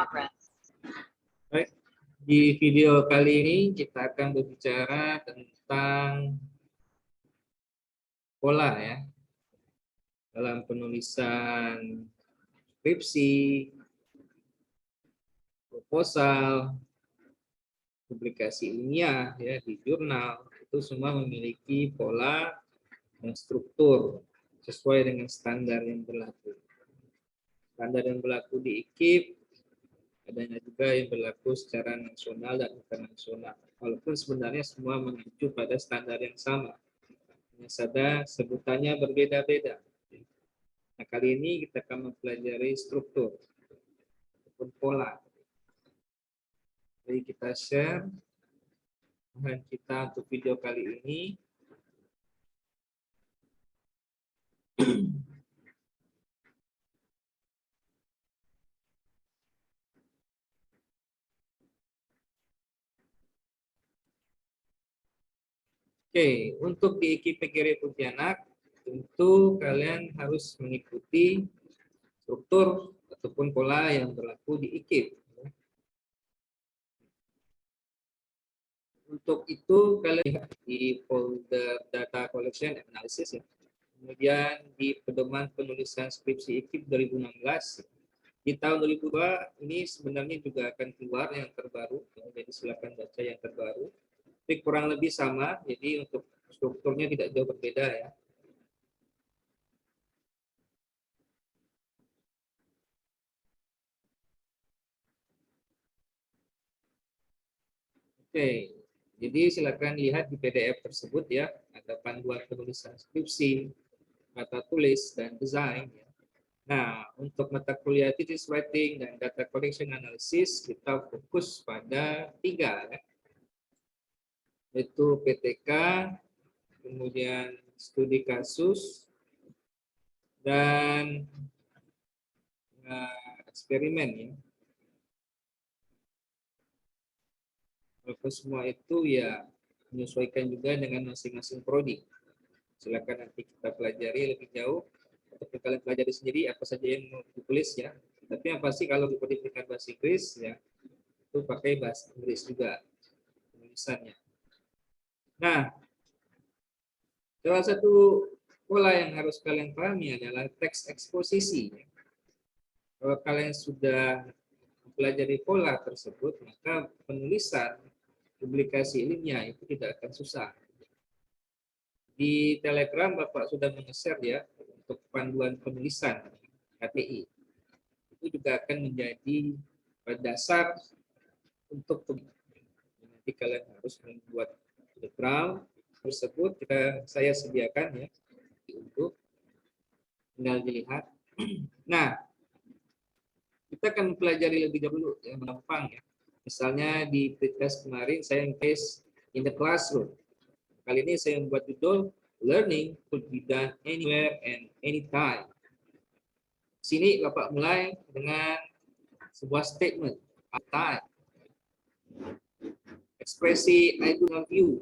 Baik, di video kali ini kita akan berbicara tentang pola ya dalam penulisan skripsi, proposal, publikasi ilmiah ya di jurnal, itu semua memiliki pola dan struktur sesuai dengan standar yang berlaku. Standar yang berlaku di IKIP, adanya juga yang berlaku secara nasional dan internasional. Walaupun sebenarnya semua mengacu pada standar yang sama. Hanya saja sebutannya berbeda-beda. Nah, kali ini kita akan mempelajari struktur ataupun pola. Jadi kita share bahan kita untuk video kali ini. Oke, untuk di IKIP PGRI Pontianak, tentu kalian harus mengikuti struktur ataupun pola yang berlaku di IKIP. Untuk itu kalian lihat di folder data collection and analysis ya. Kemudian di pedoman penulisan skripsi IKIP 2016. Di tahun 2002 ini sebenarnya juga akan keluar yang terbaru. Jadi silakan baca yang terbaru. Tapi kurang lebih sama, jadi untuk strukturnya tidak jauh berbeda ya. Oke, jadi silakan lihat di PDF tersebut ya, ada panduan penulisan skripsi, kata tulis, dan desain. Ya. Nah, untuk mata kuliah thesis writing dan data collection analysis, kita fokus pada 3 ya, yaitu PTK, kemudian studi kasus, dan eksperimen ya. Walaupun semua itu ya menyesuaikan juga dengan masing-masing prodi. Silakan nanti kita pelajari lebih jauh atau kalian pelajari sendiri apa saja yang mau ditulis ya. Tapi yang pasti kalau dikodifikasi bahasa Inggris ya itu pakai bahasa Inggris juga penulisannya. Nah, salah satu pola yang harus kalian pahami adalah teks eksposisi. Kalau kalian sudah mempelajari pola tersebut, maka penulisan publikasi ilmiah itu tidak akan susah. Di Telegram Bapak sudah meng-share ya untuk panduan penulisan KTI. Itu juga akan menjadi dasar untuk nanti kalian harus membuat Telegram tersebut saya sediakan ya untuk tinggal dilihat. Nah, kita akan mempelajari lebih dahulu yang gampang ya. Misalnya di pretest kemarin saya case in the classroom. Kali ini saya membuat judul Learning could be done anywhere and anytime. Sini Bapak mulai dengan sebuah statement. Time. Ekspresi I do not view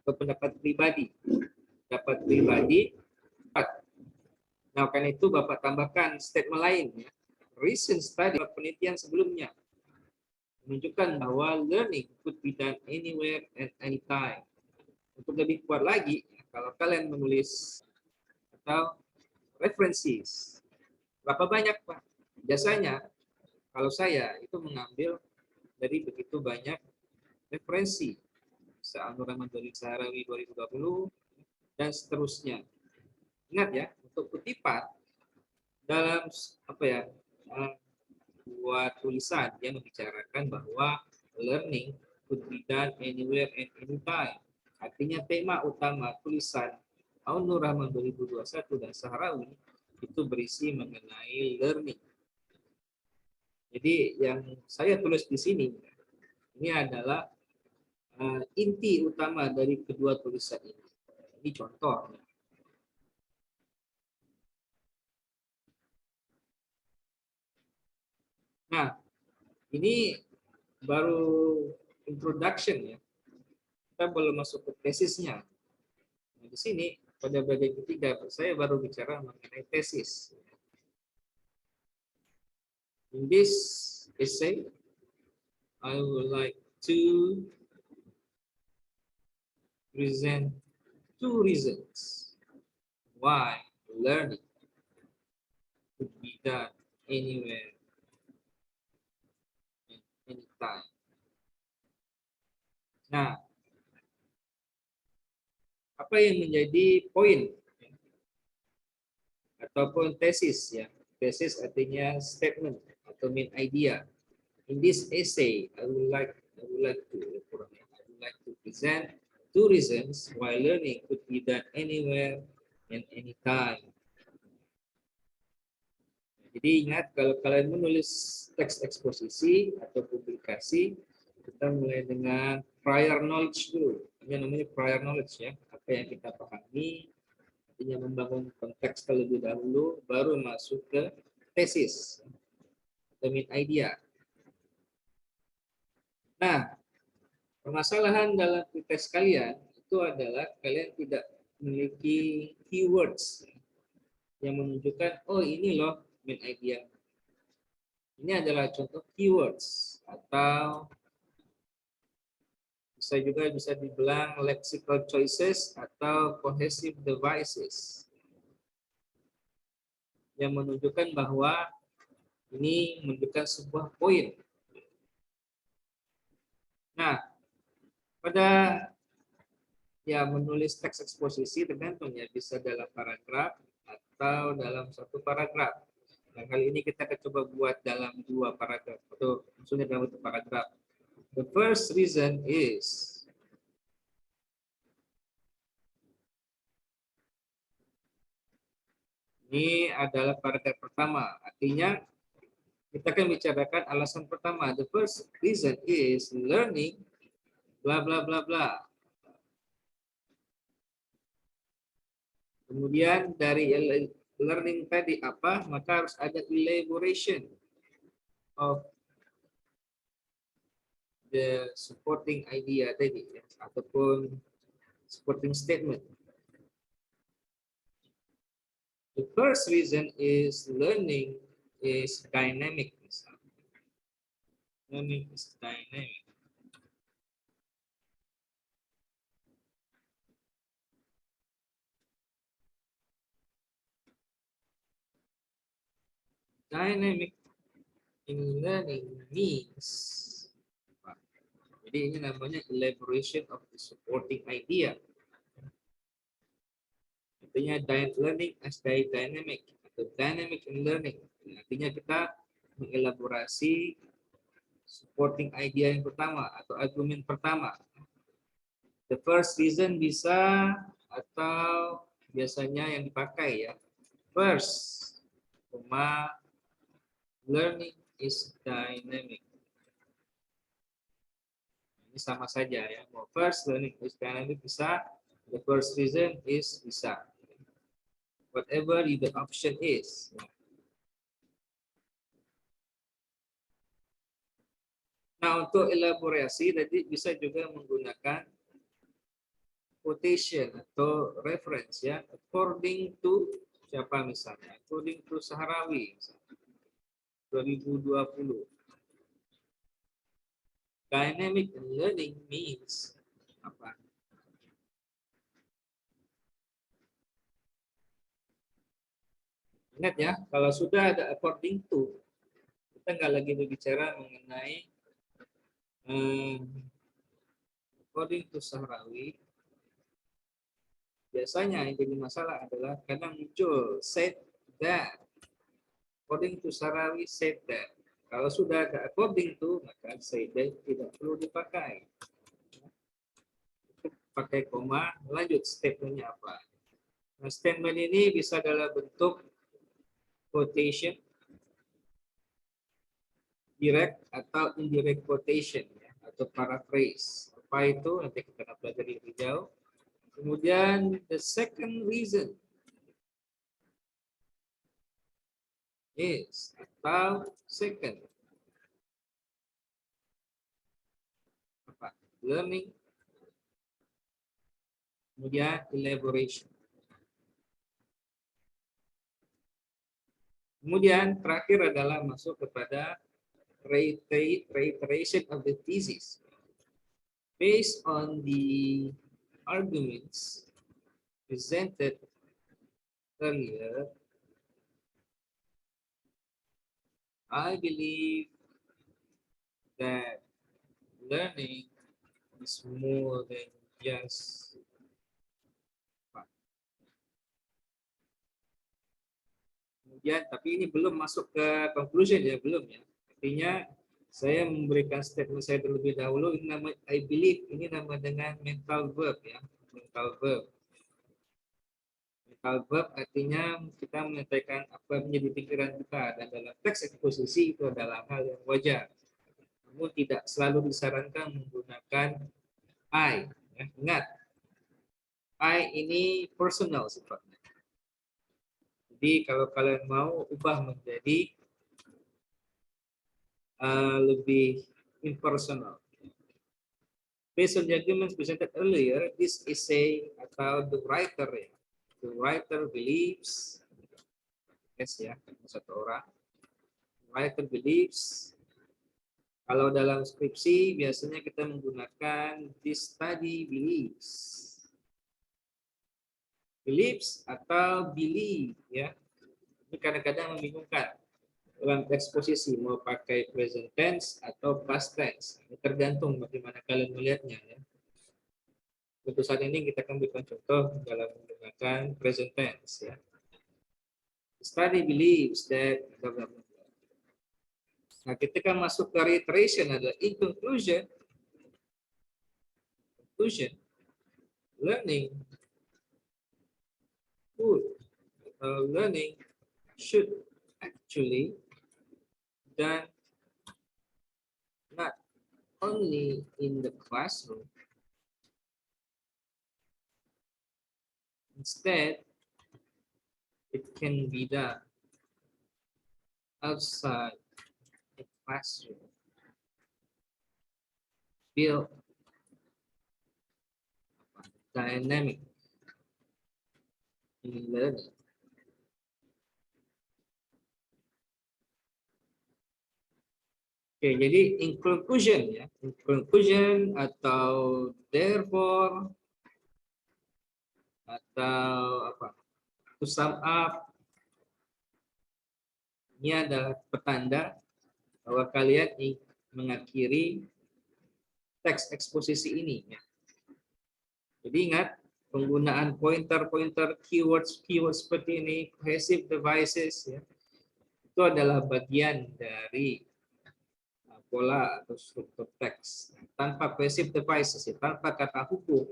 atau pendapat pribadi. Pendapat pribadi. Nah, karena itu Bapak tambahkan statement lain. Ya. Recent study, penelitian sebelumnya menunjukkan bahwa learning could be done anywhere and anytime. Untuk lebih kuat lagi, kalau kalian menulis atau references, berapa banyak Pak? Biasanya, kalau saya itu mengambil dari begitu banyak referensi. Nur Rahman Sahrawi 2020, dan seterusnya. Ingat ya, untuk kutipan, dalam apa ya, buat tulisan yang membicarakan bahwa learning could be done anywhere and anytime. Artinya tema utama tulisan Nur Rahman 2021 dan Sahrawi itu berisi mengenai learning. Jadi yang saya tulis di sini ini adalah inti utama dari kedua tulisan ini. Ini contoh. Nah, ini baru introduction ya. Kita belum masuk ke tesisnya. Nah, di sini pada bagian ketiga saya baru bicara mengenai tesis. In this essay, I would like to present two reasons why learning could be done anywhere and anytime. Nah, apa yang menjadi poin ataupun tesis ya? Tesis artinya statement atau main idea. In this essay, I would like to present two reasons why learning could be done anywhere and anytime. Jadi ingat, kalau kalian menulis teks eksposisi atau publikasi, kita mulai dengan prior knowledge dulu. Ini namanya prior knowledge ya. Apa yang kita pahami, artinya membangun konteks terlebih dahulu, baru masuk ke tesis atau main idea. Nah, permasalahan dalam tes kalian itu adalah kalian tidak memiliki keywords yang menunjukkan, oh ini loh main idea. Ini adalah contoh keywords atau bisa dibilang lexical choices atau cohesive devices yang menunjukkan bahwa ini menunjukkan sebuah poin. Nah, pada menulis teks eksposisi tergantung ya, bisa dalam paragraf atau dalam satu paragraf. Nah, kali ini kita akan coba buat dalam dua paragraf atau maksudnya dalam satu paragraf. The first reason is ini adalah paragraf pertama. Artinya kita akan bicarakan alasan pertama. The first reason is learning bla bla bla bla. Kemudian dari learning tadi apa? Maka harus ada elaboration of the supporting idea tadi ya, ataupun supporting statement. The first reason is learning is dynamic. Learning is dynamic. Dynamic in learning means, jadi ini namanya elaboration of the supporting idea. Artinya learning as dynamic atau dynamic in learning. Artinya kita mengelaborasi supporting idea yang pertama atau argumen pertama. The first reason bisa atau biasanya yang dipakai ya. First, learning is dynamic. Ini sama saja ya. Mau first, learning is dynamic bisa. The first reason is bisa. Whatever the option is. Nah, untuk elaborasi tadi bisa juga menggunakan quotation atau reference ya. According to siapa misalnya? According to Sahrawi misalnya. 2020. Dynamic learning means apa? Ingat ya, kalau sudah ada according to, kita nggak lagi berbicara mengenai according to Sahrawi. Biasanya yang jadi masalah adalah kadang muncul said that. According to Sahrawi said that. Kalau sudah ada according to, maka say that tidak perlu dipakai. Pakai koma, lanjut statementnya apa. Nah, statement ini bisa dalam bentuk quotation, direct atau indirect quotation, ya, atau paraphrase. Apa itu? Nanti kita akan pelajari lebih jauh. Kemudian, the second reason is atau second. Apa? Learning. Kemudian elaboration. Kemudian terakhir adalah masuk kepada reiteration of the thesis based on the arguments presented earlier. I believe that learning is more than just fun. Kemudian, tapi ini belum masuk ke conclusion ya, belum ya. Artinya saya memberikan statement saya terlebih dahulu. Ini nama I believe, ini nama dengan mental verb ya, mental verb. Mental verb artinya kita menyampaikan apa yang menjadi pikiran kita, dan dalam teks eksposisi itu adalah hal yang wajar. Namun tidak selalu disarankan menggunakan I. Ya, ingat, I ini personal sifatnya. Jadi kalau kalian mau ubah menjadi lebih impersonal. Based on the arguments presented earlier, this essay atau the writer ya, the writer believes, yes ya, satu orang. Writer believes. Kalau dalam skripsi biasanya kita menggunakan this study believes. Believes atau believe ya. Ini kadang-kadang membingungkan. Dalam eksposisi mau pakai present tense atau past tense. Ini tergantung bagaimana kalian melihatnya ya. Untuk saat ini kita akan berikan contoh dalam menggunakan present tense ya. The study believes that blah, blah, blah. Nah, ketika masuk ke reiteration adalah in conclusion, learning should actually done not only in the classroom. Instead, it can be done outside the classroom. Build dynamic in learning. Oke, jadi in conclusion ya, in conclusion atau therefore atau apa, to sum up, ini adalah petanda bahwa kalian mengakhiri teks eksposisi ini ya. Jadi ingat, penggunaan pointer keywords seperti ini, cohesive devices ya, itu adalah bagian dari pola atau struktur teks. Tanpa cohesive devices ya, tanpa kata hukum,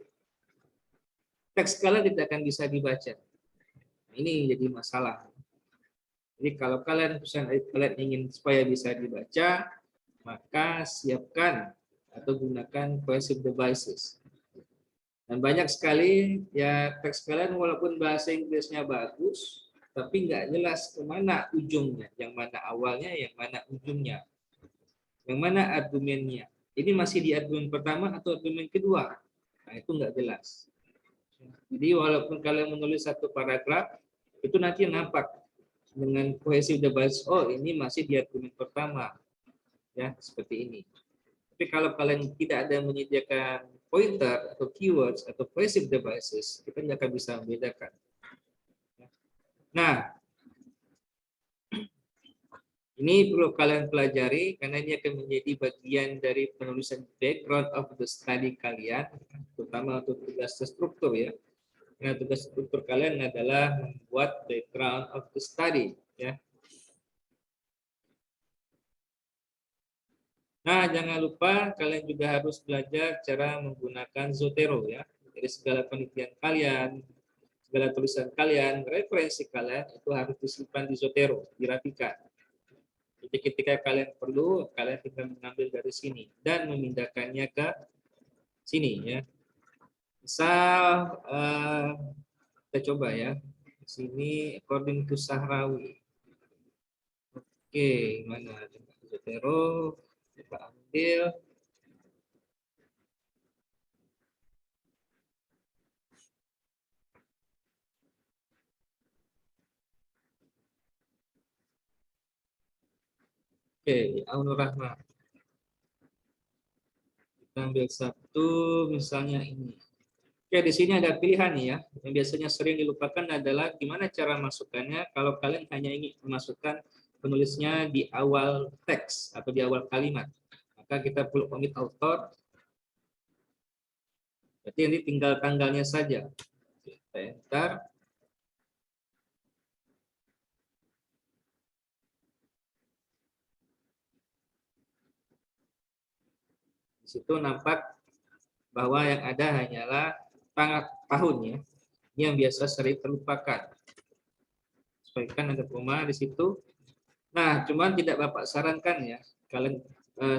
teks kalian tidak akan bisa dibaca. Ini jadi masalah. Jadi kalau kalian ingin supaya bisa dibaca, maka siapkan atau gunakan cohesive devices. Dan banyak sekali ya teks kalian walaupun bahasa Inggrisnya bagus, tapi nggak jelas kemana ujungnya, yang mana awalnya, yang mana ujungnya, yang mana argumennya. Ini masih di argumen pertama atau argumen kedua? Nah, itu nggak jelas. Jadi walaupun kalian menulis satu paragraf, itu nanti nampak dengan cohesive device, oh ini masih di argumen pertama. Ya, seperti ini. Tapi kalau kalian tidak ada menyediakan pointer atau keywords atau cohesive devices, kita tidak akan bisa membedakan. Nah, ini perlu kalian pelajari karena ini akan menjadi bagian dari penulisan background of the study kalian, terutama untuk tugas struktur ya. Nah, tugas struktur kalian adalah membuat background of the study ya. Nah, jangan lupa kalian juga harus belajar cara menggunakan Zotero ya. Jadi segala penelitian kalian, segala tulisan kalian, referensi kalian itu harus disimpan di Zotero, dirapikan. Jadi ketika kalian perlu, kalian tinggal mengambil dari sini dan memindahkannya ke sini ya. Misal kita coba ya. Di sini according to Sahrawi. Oke, mana Zotero? Kita ambil. Oke, Aunur Rahman. Kita ambil satu, misalnya ini. Oke, di sini ada pilihan nih ya. Yang biasanya sering dilupakan adalah gimana cara masukkannya kalau kalian hanya ingin memasukkan penulisnya di awal teks atau di awal kalimat. Maka kita perlu komit author. Berarti ini tinggal tanggalnya saja. Kita enter. Di situ nampak bahwa yang ada hanyalah tahun ya. Ini yang biasa sering terlupakan. Sesuaikan ada koma di situ. Nah, cuman tidak Bapak sarankan ya, kalian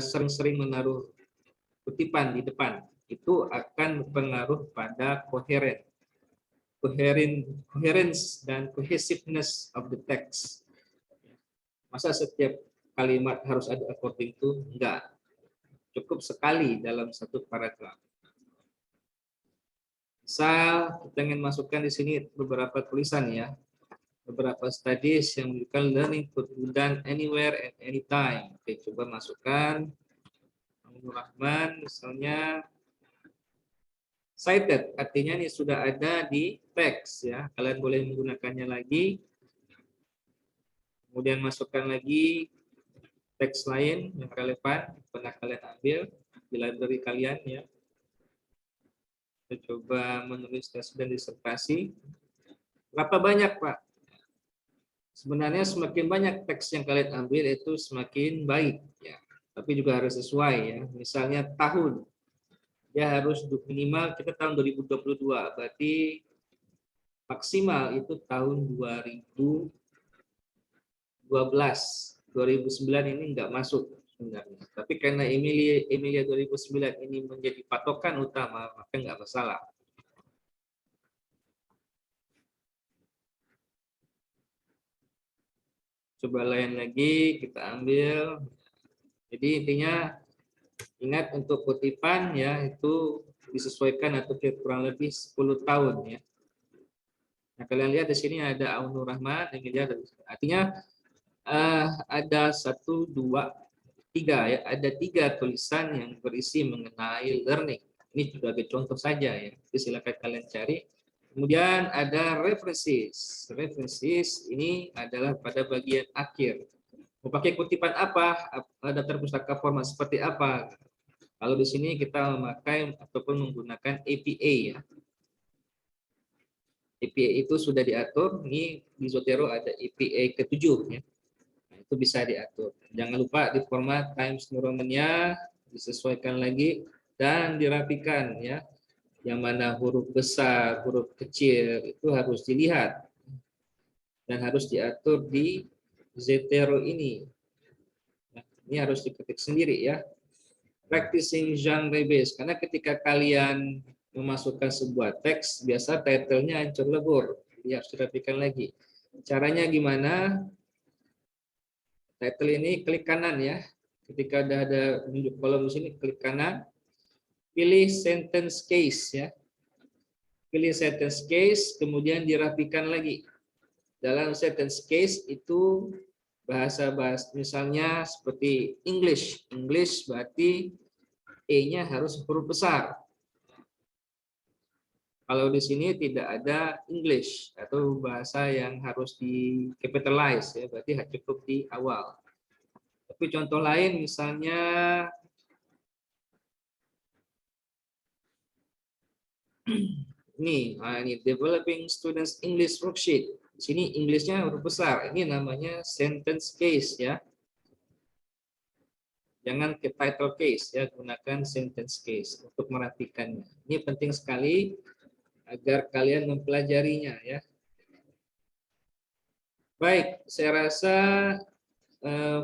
sering-sering menaruh kutipan di depan. Itu akan berpengaruh pada coherence dan cohesiveness of the text. Masa setiap kalimat harus ada according to? Enggak. Cukup sekali dalam satu paragraf. Misal kita ingin masukkan di sini beberapa tulisan ya. Beberapa studies yang menunjukkan learning could be done anywhere at any time. Oke, coba masukkan. Aunur Rahman misalnya cited, artinya ini sudah ada di teks ya. Kalian boleh menggunakannya lagi. Kemudian masukkan lagi teks lain yang relevan pernah kalian ambil di library kalian ya. Kita coba menulis tes dan disertasi. Berapa banyak, Pak? Sebenarnya semakin banyak teks yang kalian ambil itu semakin baik ya. Tapi juga harus sesuai ya. Misalnya tahun. Ya harus minimal kita tahun 2022. Berarti maksimal itu tahun 2012. 2009 ini enggak masuk sebenarnya. Tapi karena Emilia 2009 ini menjadi patokan utama, maka enggak masalah. Coba lain lagi kita ambil. Jadi intinya ingat untuk kutipan ya itu disesuaikan atau kurang lebih 10 tahun ya. Nah, kalian lihat di sini ada Aunur Rahman, artinya ada 1, 2, 3 ya. Ada 3 tulisan yang berisi mengenai learning. Ini sebagai contoh saja ya. Jadi silakan kalian cari. Kemudian ada references. References ini adalah pada bagian akhir. Mau pakai kutipan apa? Daftar pustaka format seperti apa? Kalau di sini kita memakai ataupun menggunakan APA ya. APA itu sudah diatur. Ini di Zotero ada APA ke-7 ya. Nah, itu bisa diatur. Jangan lupa di format Times New Roman-nya disesuaikan lagi dan dirapikan ya. Yang mana huruf besar, huruf kecil itu harus dilihat dan harus diatur di Zotero ini. Nah, ini harus diketik sendiri ya. Practicing genre base, karena ketika kalian memasukkan sebuah teks, biasa title-nya hancur lebur, jadi harus dirapikan lagi. Caranya gimana? Title ini klik kanan ya. Ketika ada menunjuk kolom di sini, klik kanan. Pilih sentence case ya. Pilih sentence case, kemudian dirapikan lagi. Dalam sentence case itu bahasa-bahasa misalnya seperti English. English berarti E-nya harus huruf besar. Kalau di sini tidak ada English atau bahasa yang harus di capitalize ya, berarti cukup di awal. Tapi contoh lain misalnya ini developing students English worksheet. Di sini English-nya huruf besar. Ini namanya sentence case ya. Jangan ke title case ya, gunakan sentence case untuk merapikannya. Ini penting sekali agar kalian mempelajarinya ya. Baik, saya rasa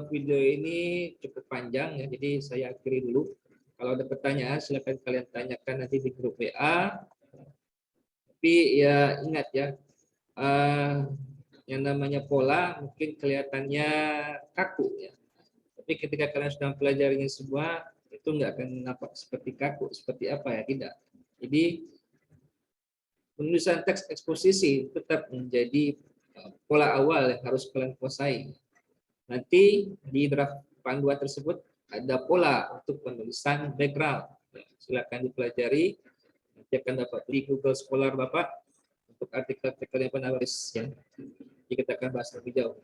video ini cukup panjang ya, jadi saya akhiri dulu. Kalau ada pertanyaan silakan kalian tanyakan nanti di grup WA. Tapi ya ingat ya, yang namanya pola mungkin kelihatannya kaku ya. Tapi ketika kalian sudah mempelajarinya semua, itu nggak akan nampak seperti kaku, seperti apa ya, tidak. Jadi penulisan teks eksposisi tetap menjadi pola awal yang harus kalian kuasai. Nanti di draft panduan tersebut ada pola untuk penulisan background. Ya, silakan dipelajari. Nanti akan dapat di Google Scholar Bapak untuk artikel-artikel yang penulis ya. Jadi kita akan bahas lebih jauh.